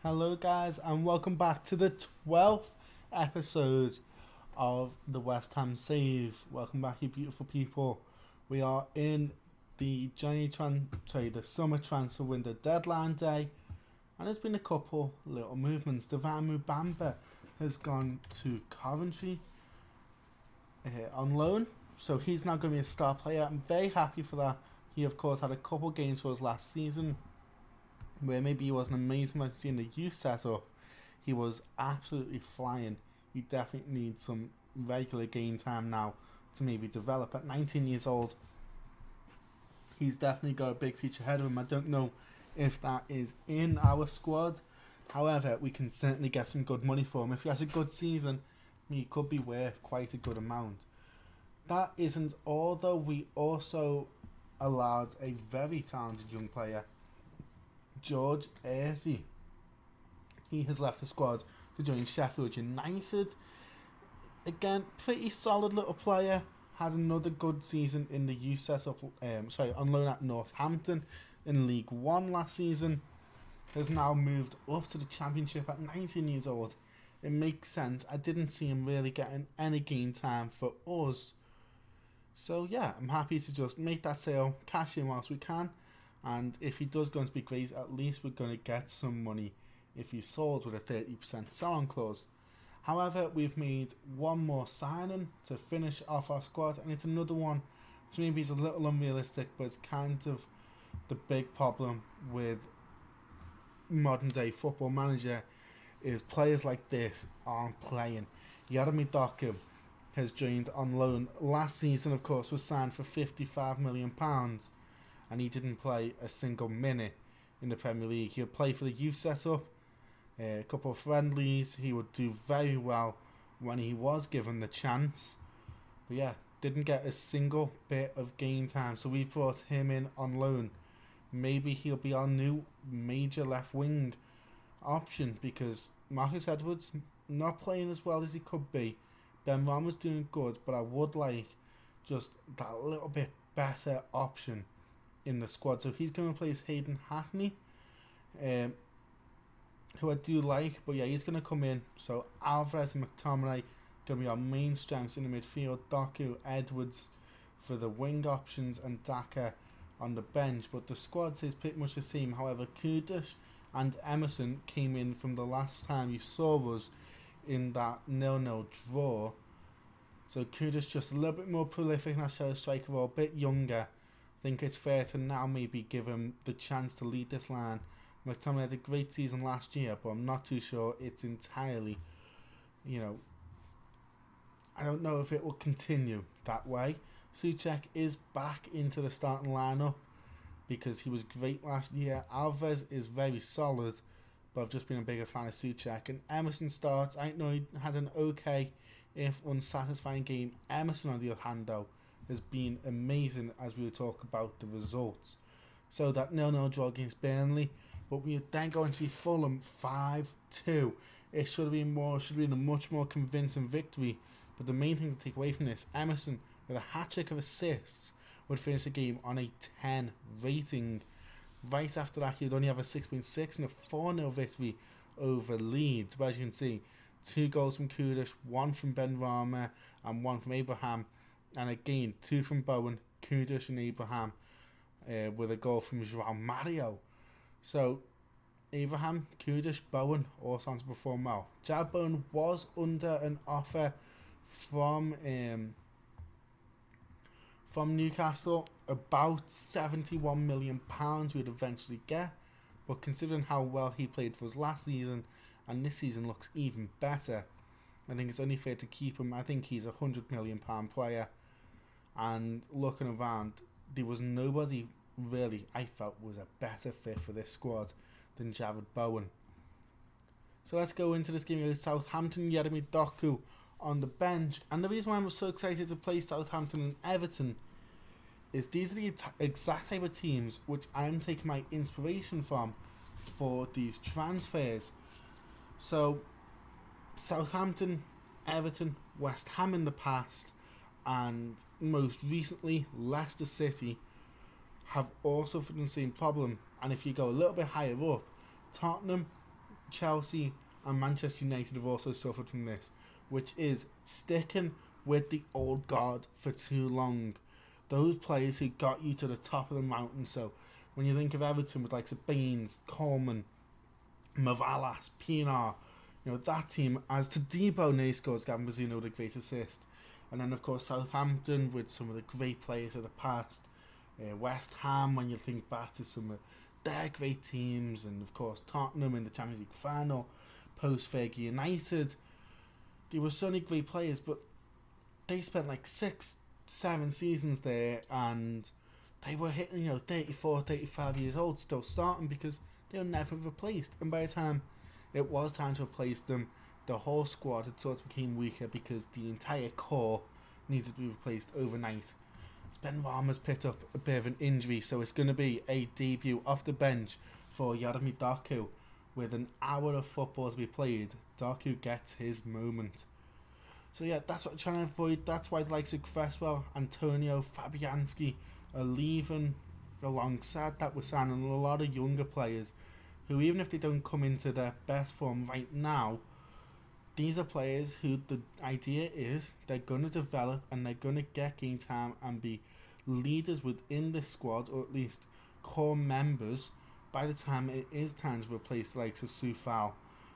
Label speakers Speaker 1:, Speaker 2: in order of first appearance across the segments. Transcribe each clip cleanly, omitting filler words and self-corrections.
Speaker 1: Hello, guys, and welcome back to the 12th episode of the West Ham Save. Welcome back, you beautiful people. We are in the the summer transfer window deadline day, and there's been a couple little movements. Devan Mubamba has gone to Coventry on loan, so he's now going to be a star player. I'm very happy for that. He, of course, had a couple games for us last season where maybe he wasn't amazing as in the youth setup. He was absolutely flying. He definitely needs some regular game time now to maybe develop. At 19 years old, he's definitely got a big future ahead of him. I don't know if that is in our squad. However, we can certainly get some good money for him. If he has a good season, he could be worth quite a good amount. That isn't all, though. We also allowed a very talented young player, George Earthy. He has left the squad to join Sheffield United. Again, pretty solid little player. Had another good season in the youth setup. On loan at Northampton in League One last season. Has now moved up to the Championship at 19 years old. It makes sense. I didn't see him really getting any game time for us. So yeah, I'm happy to just make that sale, cash in whilst we can. And if he does going to be great, at least we're going to get some money if he's sold with a 30% sell-on clause. However, we've made one more signing to finish off our squad, and it's another one which maybe is a little unrealistic, but it's kind of the big problem with modern day football manager is players like this aren't playing. Yeremy Doku has joined on loan. Last season, of course, was signed for £55 million, and he didn't play a single minute in the Premier League. He'll play for the youth setup, a couple of friendlies. He would do very well when he was given the chance. But yeah, didn't get a single bit of game time. So we brought him in on loan. Maybe he'll be our new major left wing option, because Marcus Edwards not playing as well as he could be. Ben Rama's doing good, but I would like just that little bit better option in the squad. So he's going to replace Hayden Hackney, who I do like, but yeah, he's going to come in. So Alvarez and McTominay going to be our main strengths in the midfield. Doku, Edwards for the wing options, and Daka on the bench. But the squad is pretty much the same. However, Kudish and Emerson came in from the last time you saw us in that 0-0 draw. So Kudish just a little bit more prolific in our shadow striker, or a bit younger. I think it's fair to now maybe give him the chance to lead this line. McTominay had a great season last year, but I'm not too sure it's entirely, I don't know if it will continue that way. Souček is back into the starting lineup because he was great last year. Alvarez is very solid, but I've just been a bigger fan of Souček. And Emerson starts. I know he had an okay, if unsatisfying game. Emerson, on the other hand, though, has been amazing as we will talk about the results. So that 0-0 draw against Burnley, but we are then going to be Fulham 5-2. It should have been more. Should have been a much more convincing victory. But the main thing to take away from this, Emerson with a hat-trick of assists would finish the game on a 10 rating. Right after that, he'd only have a 6.6 and a 4-0 victory over Leeds. But as you can see, 2 goals from Kudish, 1 from Ben Rama, and 1 from Abraham. And again, 2 from Bowen, Kudish and Abraham, with a goal from João Mario. So, Abraham, Kudish, Bowen all sounds to perform well. Jared Bowen was under an offer from Newcastle, about £71 million we'd eventually get. But considering how well he played for us last season, and this season looks even better, I think it's only fair to keep him. I think he's a £100 million player. And looking around, there was nobody really I felt was a better fit for this squad than Jared Bowen. So let's go into this game with Southampton. Yeremy Doku on the bench. And the reason why I'm so excited to play Southampton and Everton is these are the exact type of teams which I'm taking my inspiration from for these transfers. So Southampton, Everton, West Ham in the past, and most recently Leicester City have also suffered the same problem. And if you go a little bit higher up, Tottenham, Chelsea and Manchester United have also suffered from this, which is sticking with the old guard for too long. Those players who got you to the top of the mountain. So when you think of Everton with like Baines, Coleman, Mavalas, Pinar, that team, as Todibo nearly scores Gavin Bazzuno with a great assist. And then of course Southampton with some of the great players of the past. West Ham, when you think back to some of their great teams, and of course Tottenham in the Champions League final, post Fergie United. They were so many great players, but they spent like 6-7 seasons there, and they were hitting 34, 35 years old, still starting, because they were never replaced. And by the time it was time to replace them, the whole squad had sort of became weaker because the entire core needed to be replaced overnight. Ben Rama's picked up a bit of an injury, so it's going to be a debut off the bench for Yaremi Doku. With an hour of football to be played, Doku gets his moment. So yeah, that's what I'm trying to avoid. That's why the likes of Cresswell, Antonio, Fabianski are leaving. Alongside that, we're signing a lot of younger players who, even if they don't come into their best form right now, these are players who the idea is they're going to develop and they're going to get game time and be leaders within the squad, or at least core members, by the time it is time to replace the likes of Soufal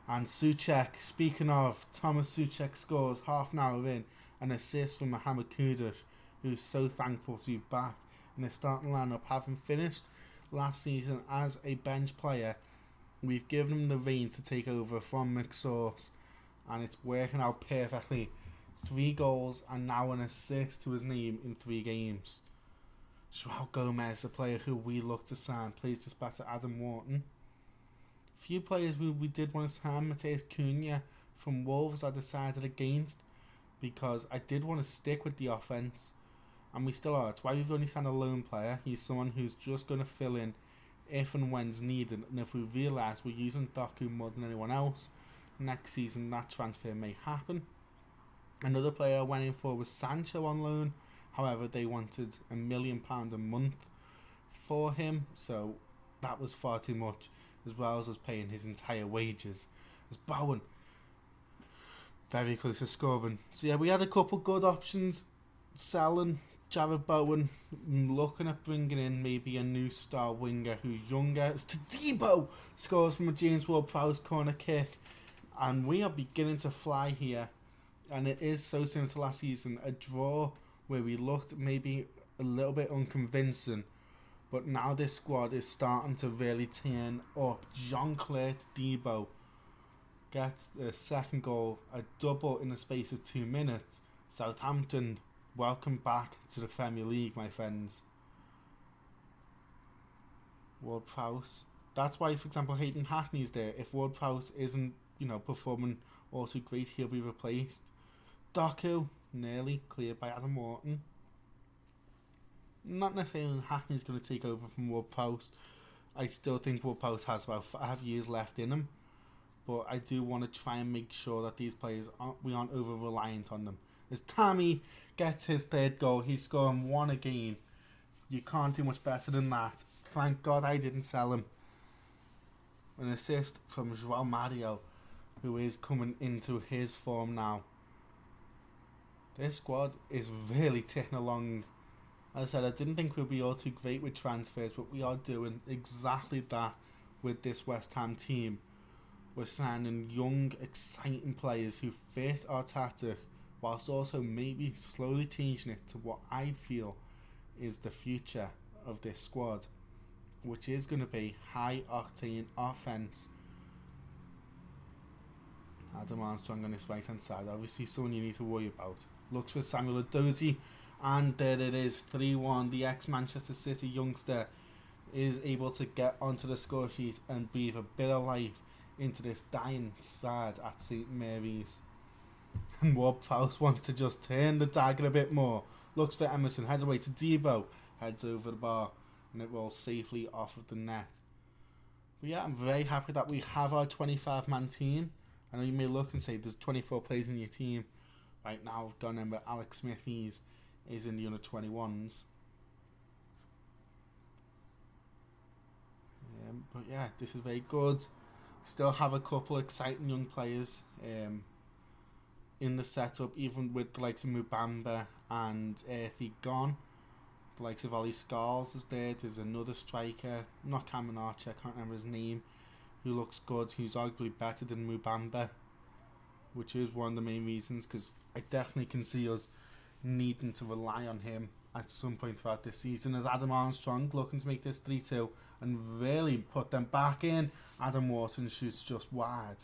Speaker 1: and Souček. Speaking of, Thomas Souček scores half an hour in an assist from Mohamed Kudus, who's so thankful to be back in the starting lineup, having finished last season as a bench player. We've given him the reins to take over from McSauce, and it's working out perfectly. 3 goals and now an assist to his name in 3 games. João Gomez, a player who we look to sign, plays this back to Adam Wharton. Few players we did want to sign. Mateus Cunha from Wolves I decided against, because I did want to stick with the offence, and we still are. It's why we've only signed a lone player. He's someone who's just going to fill in if and when's needed, and if we realise we're using Doku more than anyone else, next season that transfer may happen. Another player I went in for was Sancho on loan. However, they wanted £1 million a month for him, so that was far too much, as well as us paying his entire wages. As Bowen, very close to scoring. So yeah, we had a couple good options. Selling Jared Bowen, looking at bringing in maybe a new star winger who's younger. It's Todibo scores from a James Ward-Prowse corner kick, and we are beginning to fly here. And it is so similar to last season, a draw where we looked maybe a little bit unconvincing, but now this squad is starting to really turn up. Jean-Claire Todibo gets a second goal, a double in the space of 2 minutes. Southampton, welcome back to the Premier League, my friends. Ward-Prowse. That's why, for example, Hayden Hackney's there. If Ward-Prowse isn't, performing all too great, he'll be replaced. Doku, nearly cleared by Adam Wharton. Not necessarily Hackney's going to take over from Ward-Prowse. I still think Ward-Prowse has about 5 years left in him, but I do want to try and make sure that these players we aren't over reliant on them. As Tammy gets his 3rd goal, he's scoring 1 a game. You can't do much better than that. Thank God I didn't sell him. An assist from João Mario, who is coming into his form now. This squad is really ticking along. As I said, I didn't think we'd be all too great with transfers, but we are doing exactly that with this West Ham team. We're signing young, exciting players who fit our tactic, whilst also maybe slowly changing it to what I feel is the future of this squad, which is going to be high-octane offence. Adam Armstrong on his right-hand side, obviously someone you need to worry about. Looks for Samuel Edozie, and there it is, 3-1. The ex-Manchester City youngster is able to get onto the score sheet and breathe a bit of life into this dying side at St Mary's. And Ward-Prowse wants to just turn the dagger a bit more. Looks for Emerson, head away to Debo, heads over the bar, and it rolls safely off of the net. But yeah, I'm very happy that we have our 25-man team. I know you may look and say there's 24 players in your team. Right now, I've gone in, but Alex Smith is in the under-21s. But yeah, this is very good. Still have a couple exciting young players in the setup, even with the likes of Mubamba and Earthy gone. The likes of Ollie Scarls is there. There's another striker, not Cameron Archer, I can't remember his name, who looks good, who's arguably better than Mubamba, which is one of the main reasons, because I definitely can see us needing to rely on him at some point throughout this season, as Adam Armstrong looking to make this 3-2 and really put them back in. Adam Wharton shoots just wide.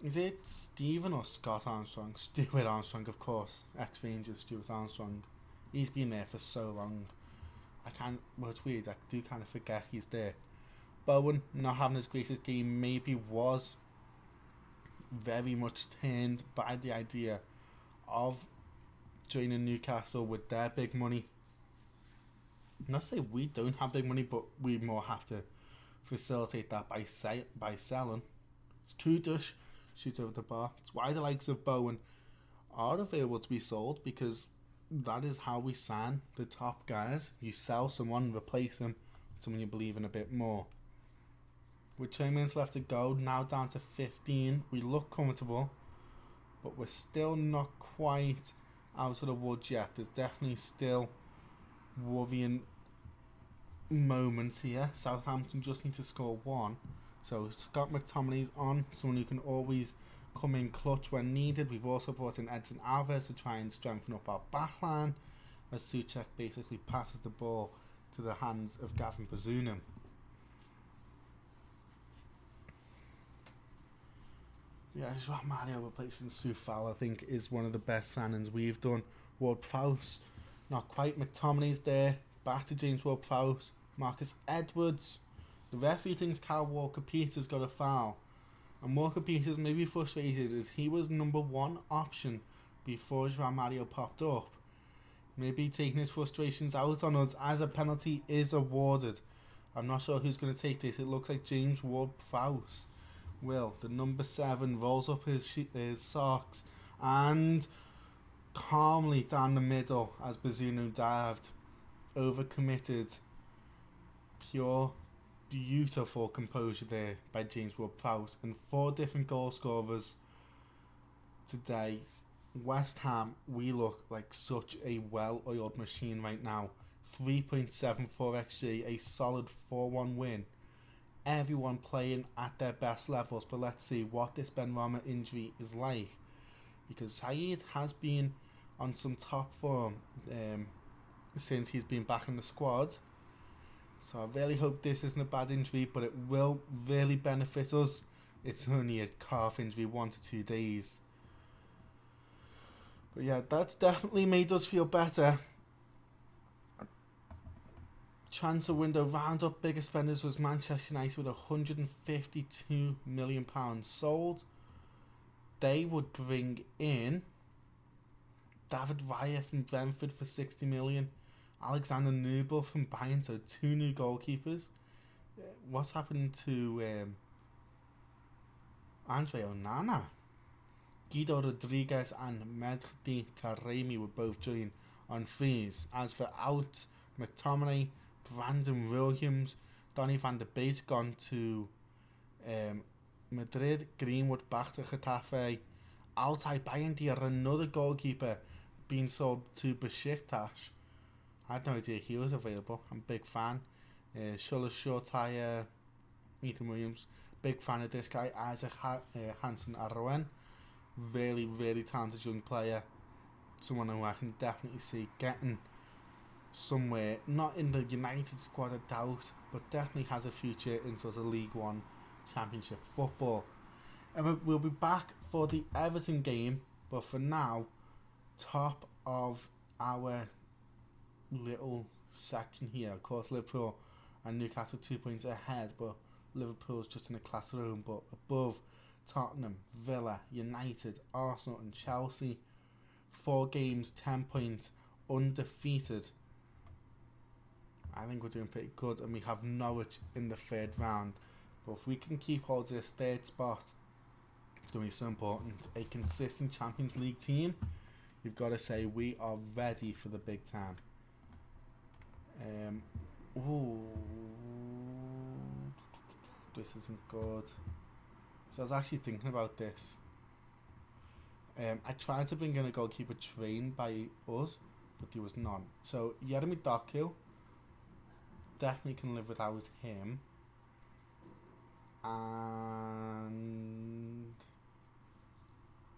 Speaker 1: Is it Stephen or Scott Armstrong? Stuart Armstrong, of course. Ex-Rangers Stuart Armstrong. He's been there for so long. Well, it's weird, I do kind of forget he's there. Bowen, not having his greatest game, maybe was very much turned by the idea of joining Newcastle with their big money. Not to say we don't have big money, but we more have to facilitate that by selling. It's Kudush, shoots over the bar. It's why the likes of Bowen are available to be sold, because that is how we sign the top guys. You sell someone, replace them with someone you believe in a bit more. With 20 minutes left to go, now down to 15. We look comfortable, but we're still not quite out of the woods yet. There's definitely still worrying moments here. Southampton just need to score one. So Scott McTominay's on, someone who can always come in clutch when needed. We've also brought in Edson Alvarez to try and strengthen up our backline, as Souček basically passes the ball to the hands of Gavin Bazunu. Yeah, Joao Mario replacing Soufal, I think, is one of the best signings we've done. Ward-Prowse, not quite. McTominay's there. Back to James Ward-Prowse. Marcus Edwards. The referee thinks Kyle Walker-Peters got a foul. And Walker-Peters may be frustrated, as he was number one option before Joao Mario popped up. Maybe taking his frustrations out on us as a penalty is awarded. I'm not sure who's going to take this. It looks like James Ward-Prowse. Will, the number 7, rolls up his socks and calmly down the middle as Bazunu dived. Overcommitted. Pure, beautiful composure there by James Ward-Prowse. And 4 different goal scorers today. West Ham, we look like such a well-oiled machine right now. 3.74 XG, a solid 4-1 win. Everyone playing at their best levels, but let's see what this Benrahma injury is like, because Saeed has been on some top form since he's been back in the squad, so I really hope this isn't a bad injury, but it will really benefit us. It's only a calf injury, 1 to 2 days, but yeah, that's definitely made us feel better. Transfer window roundup, biggest spenders was Manchester United with £152 million sold. They would bring in David Raya from Brentford for £60 million, Alexander Nubel from Bayern, so 2 new goalkeepers. What's happened to Andre Onana? Guido Rodriguez and Mehdi Taremi would both join on fees. As for out, McTominay, Brandon Williams, Donny van der Beek's gone to Madrid, Greenwood back to Getafe, Altay Bayindir, another goalkeeper, being sold to Besiktas. I had no idea he was available. I'm a big fan. Shulla Shortire, Ethan Williams, big fan of this guy. Isaac Hansen Arroen, really, really talented young player. Someone who I can definitely see getting somewhere, not in the United squad, I doubt, but definitely has a future in sort of League One Championship football. And we'll be back for the Everton game, but for now, top of our little section here. Of course, Liverpool and Newcastle 2 points ahead, but Liverpool's just in a class of their own. But above, Tottenham, Villa, United, Arsenal and Chelsea. 4 games, 10 points, undefeated. I think we're doing pretty good, and we have Norwich in the 3rd round. But if we can keep hold of this 3rd spot, it's going to be so important. A consistent Champions League team, you've got to say we are ready for the big time. this isn't good. So I was actually thinking about this. I tried to bring in a goalkeeper trained by us, but there was none. So Yeremy Doku, definitely can live without him. And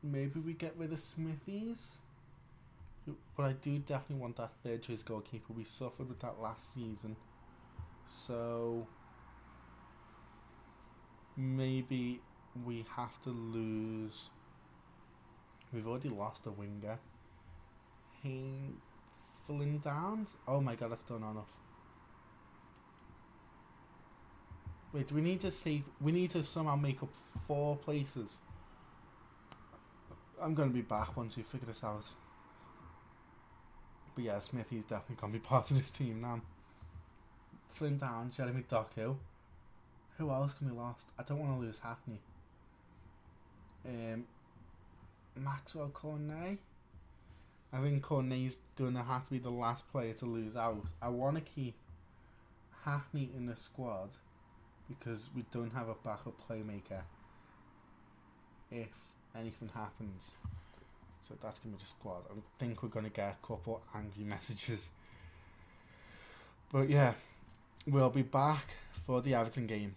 Speaker 1: maybe we get rid of Smithies. But I do definitely want that third choice goalkeeper. We suffered with that last season. So maybe we have to lose. We've already lost a winger. Flynn Downs? Oh my god, that's still not enough. Wait, we need to save. We need to somehow make up 4 places. I'm going to be back once we figure this out. But yeah, Smithy's definitely going to be part of this team now. Flynn Downs, Jeremy Doku. Who else can we lost? I don't want to lose Hackney. Maxwell Cornet. I think Cornet's going to have to be the last player to lose out. I want to keep Hackney in the squad because we don't have a backup playmaker if anything happens. So that's going to be the squad. I think we're going to get a couple angry messages. But yeah, we'll be back for the Everton game.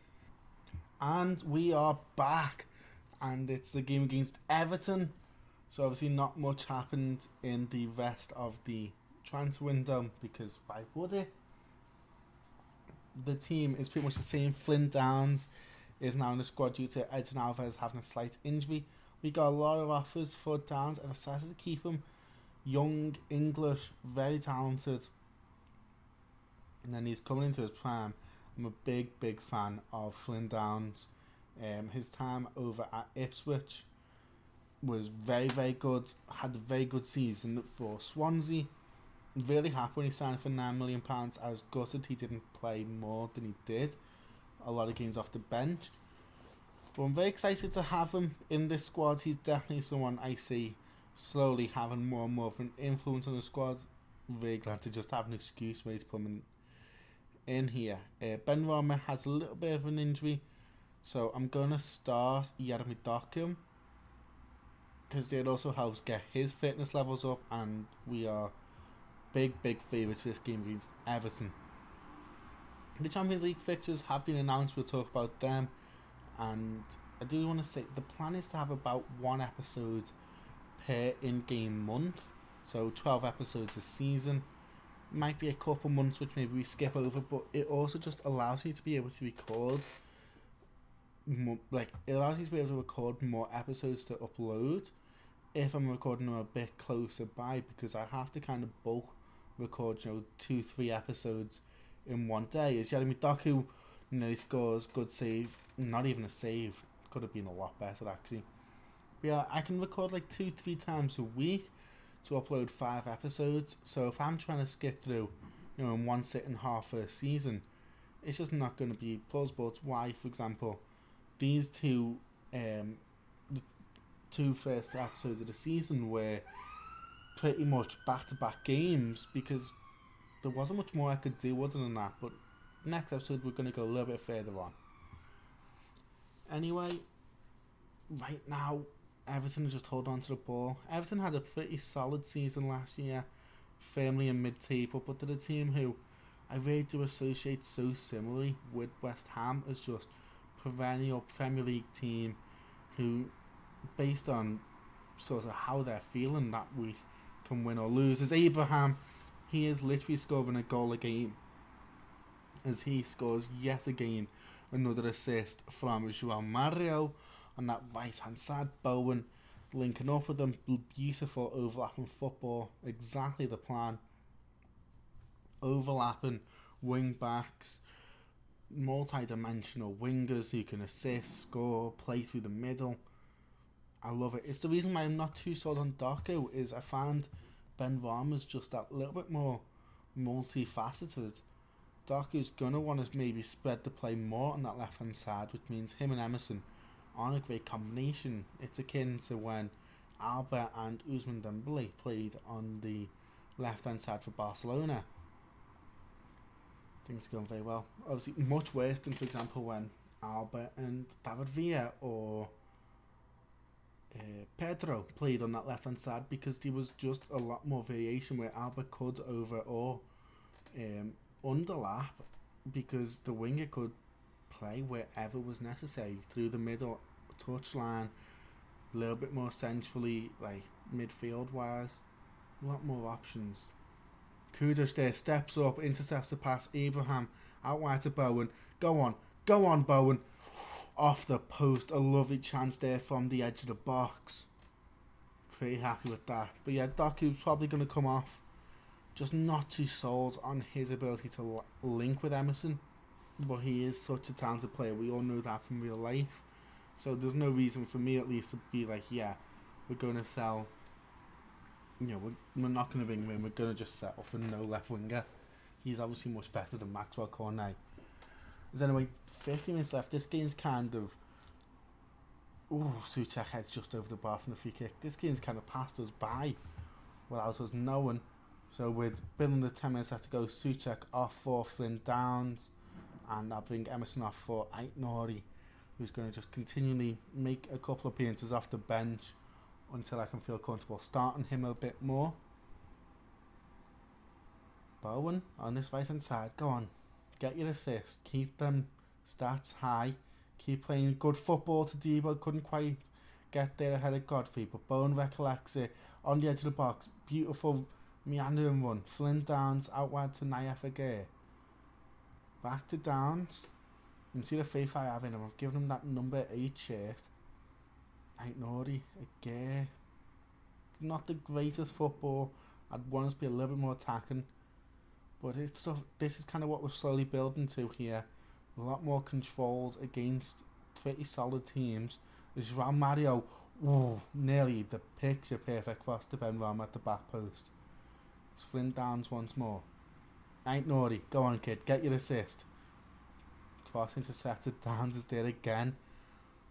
Speaker 1: And we are back. And it's the game against Everton. So obviously not much happened in the rest of the transfer window because why would it? The team is pretty much the same. Flynn Downs is now in the squad due to Edson Alvarez having a slight injury. We got a lot of offers for Downs and decided to keep him. Young, English, very talented. And then he's coming into his prime. I'm a big fan of Flynn Downs. His time over at Ipswich was very good. Had a very good season for Swansea. Really happy when he signed for £9 million. I was gutted he didn't play more than he did. A lot of games off the bench. But I'm very excited to have him in this squad. He's definitely someone I see slowly having more and more of an influence on the squad. Really glad to just have an excuse where he's coming in here. Ben Rama has a little bit of an injury. So I'm going to start Yeremy Doku because it also helps get his fitness levels up, and we are big favourites for this game against Everton. The Champions League fixtures have been announced. We'll talk about them. And I do want to say the plan is to have about 1 episode per in-game month. So 12 episodes a season. Might be a couple months which maybe we skip over, but it also just allows me to be able to record it allows you to be able to record more episodes to upload if I'm recording them a bit closer by, because I have to kind of bulk record 2-3 episodes in one day. As Jeremy Doku he scores, good save, not even a save, could have been a lot better actually. But yeah, I can record 2-3 times a week to upload 5 episodes. So if I'm trying to skip through in one sitting half a season, it's just not going to be plausible. It's why, for example, these the 2 first episodes of the season were pretty much back-to-back games because there wasn't much more I could do other than that. But next episode we're going to go a little bit further on. Anyway, right now Everton is just hold on to the ball. Everton had a pretty solid season last year, firmly in mid-table, but they're a team who I really do associate so similarly with West Ham as just perennial Premier League team who, based on sort of how they're feeling that week, can win or lose. As Abraham, he is literally scoring a goal a game as he scores yet again another assist from João Mario on that right hand side. Bowen linking up with them, beautiful overlapping football, exactly the plan. Overlapping wing backs, multi-dimensional wingers who can assist, score, play through the middle. I love it. It's the reason why I'm not too sold on Doku, is I find Ben Rama's just that little bit more multifaceted. Doku's going to want to maybe spread the play more on that left hand side, which means him and Emerson aren't a great combination. It's akin to when Alba and Ousmane Dembele played on the left hand side for Barcelona. Things are going very well. Obviously much worse than, for example, when Alba and David Villa or Pedro played on that left hand side, because there was just a lot more variation where Alba could over or underlap, because the winger could play wherever was necessary, through the middle, touchline, a little bit more centrally, like midfield wise, a lot more options. Kudus there steps up, intercepts the pass. Abraham out wide to Bowen. Go on, Bowen. Off the post, a lovely chance there from the edge of the box. Pretty happy with that. But yeah, Doku's probably going to come off. Just not too sold on his ability to link with Emerson. But he is such a talented player. We all know that from real life. So there's no reason for me, at least, to be like, yeah, we're going to sell. You know, we're not going to bring him in. We're going to just settle for no left winger. He's obviously much better than Maxwell Cornet. There's anyway 50 minutes left. This game's kind of... Ooh, Souček heads just over the bar from the free kick. This game's kind of passed us by without us knowing. So with building the 10 minutes left to go, Souček off for Flynn Downs. And I'll bring Emerson off for Aitnori, who's going to just continually make a couple of appearances off the bench until I can feel comfortable starting him a bit more. Bowen on this right hand side. Go on. Get your assist. Keep them stats high. Keep playing good football to Debo. Couldn't quite get there ahead of Godfrey, but Bowen recollects it on the edge of the box. Beautiful meandering run. Flynn Downs out wide to Nayef again. Back to Downs. You can see the faith I have in him. I've given him that number 8 shirt. Aitnori again. Not the greatest football. I'd want us to be a little bit more attacking. But this is kind of what we're slowly building to here. A lot more controlled against pretty solid teams. There's João Mario. Ooh, nearly the picture perfect cross to Ben Ram at the back post. It's Flynn Downs once more. Aitnori, go on kid, get your assist. Cross intercepted, Downs is there again.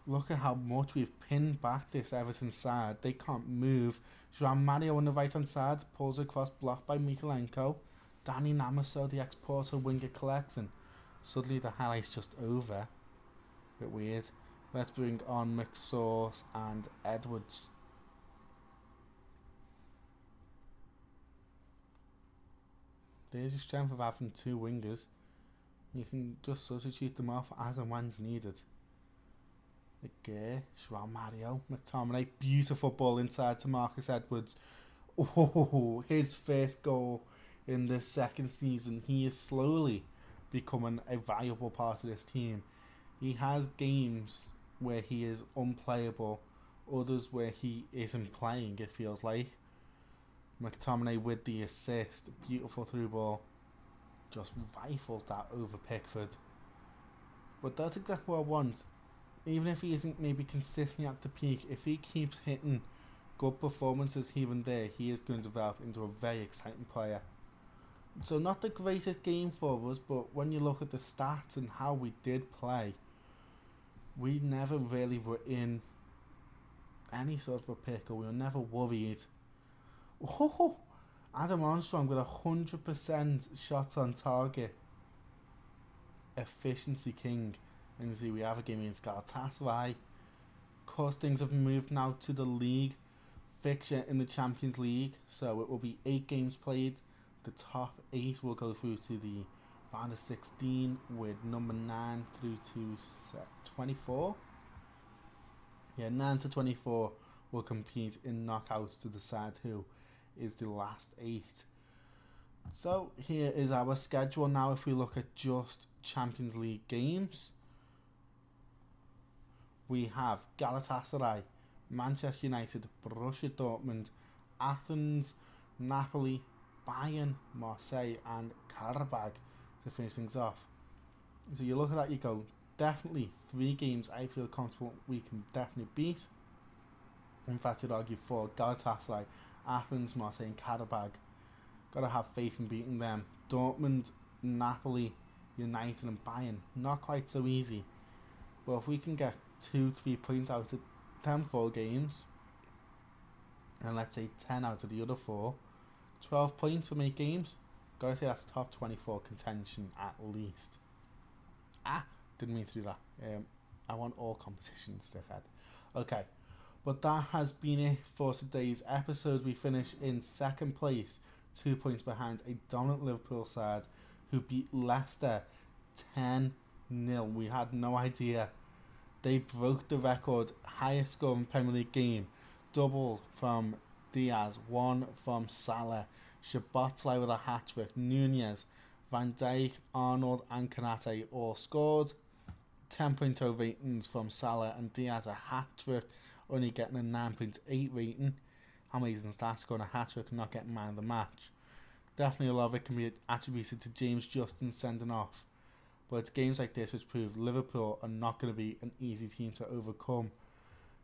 Speaker 1: Look at how much we've pinned back this Everton side. They can't move. João Mario on the right hand side pulls across, blocked by Mikalenko. Danny Namaso, the ex-Porto winger, collects, and suddenly the highlight's just over. Bit weird. Let's bring on McSauce and Edwards. There's the strength of having 2 wingers. You can just substitute them off as and when's needed. Again, João Mario, McTominay, beautiful ball inside to Marcus Edwards. Oh, his first goal in this second season. He is slowly becoming a valuable part of this team. He has games where he is unplayable, others where he isn't playing, it feels like. McTominay with the assist, beautiful through ball, just rifles that over Pickford. But that's exactly what I want. Even if he isn't maybe consistently at the peak, if he keeps hitting good performances here and there, he is going to develop into a very exciting player. So not the greatest game for us, but when you look at the stats and how we did play, we never really were in any sort of a pickle. We were never worried. Oh, Adam Armstrong with 100% shots on target. Efficiency king. And you see we have a game against Galatasaray. Of course, things have moved now to the league fixture in the Champions League. So it will be 8 games played. The top 8 will go through to the round of 16 with number 9 through to 24. Yeah, 9 to 24 will compete in knockouts to decide who is the last 8. So here is our schedule now. If we look at just Champions League games, we have Galatasaray, Manchester United, Borussia Dortmund, Athens, Napoli, Bayern, Marseille and Karabag to finish things off. So you look at that, you go, definitely 3 games I feel comfortable we can definitely beat. In fact, I'd argue 4: Galatasaray, Athens, Marseille and Karabag. Gotta have faith in beating them. Dortmund, Napoli, United and Bayern, not quite so easy. But if we can get 2-3 points out of them 4 games, and let's say 10 out of the other 4, 12 points from 8 games, gotta say that's top 24 contention at least. Didn't mean to do that. I want all competitions to head. Okay. But that has been it for today's episode. We finish in second place, 2 points behind a dominant Liverpool side who beat Leicester 10-0. We had no idea. They broke the record, highest scoring Premier League game. Double from Diaz, one from Salah. Szoboszlai with a hat-trick. Nunez, Van Dijk, Arnold and Konate all scored. 10.0 ratings from Salah and Diaz, a hat-trick, only getting a 9.8 rating. How amazing is that, scoring a hat-trick and not getting man of the match? Definitely a lot of it can be attributed to James Justin sending off. But it's games like this which prove Liverpool are not going to be an easy team to overcome.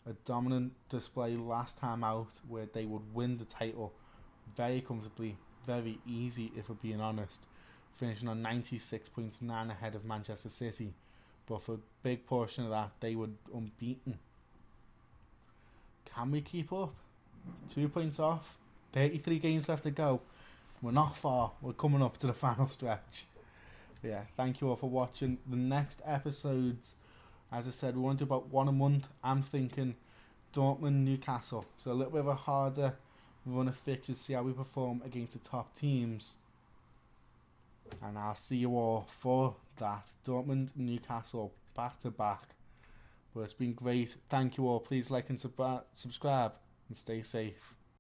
Speaker 1: A dominant display last time out where they would win the title very comfortably, very easy if we're being honest, finishing on 96.9 ahead of Manchester City. But for a big portion of that, they were unbeaten. Can we keep up? 2 points off, 33 games left to go. We're not far. We're coming up to the final stretch. But yeah, thank you all for watching. The next episodes, as I said, we want to do about one a month. I'm thinking Dortmund, Newcastle. So a little bit of a harder run of fixtures, see how we perform against the top teams. And I'll see you all for that. Dortmund, Newcastle, back to back. But it's been great. Thank you all. Please like and subscribe and stay safe.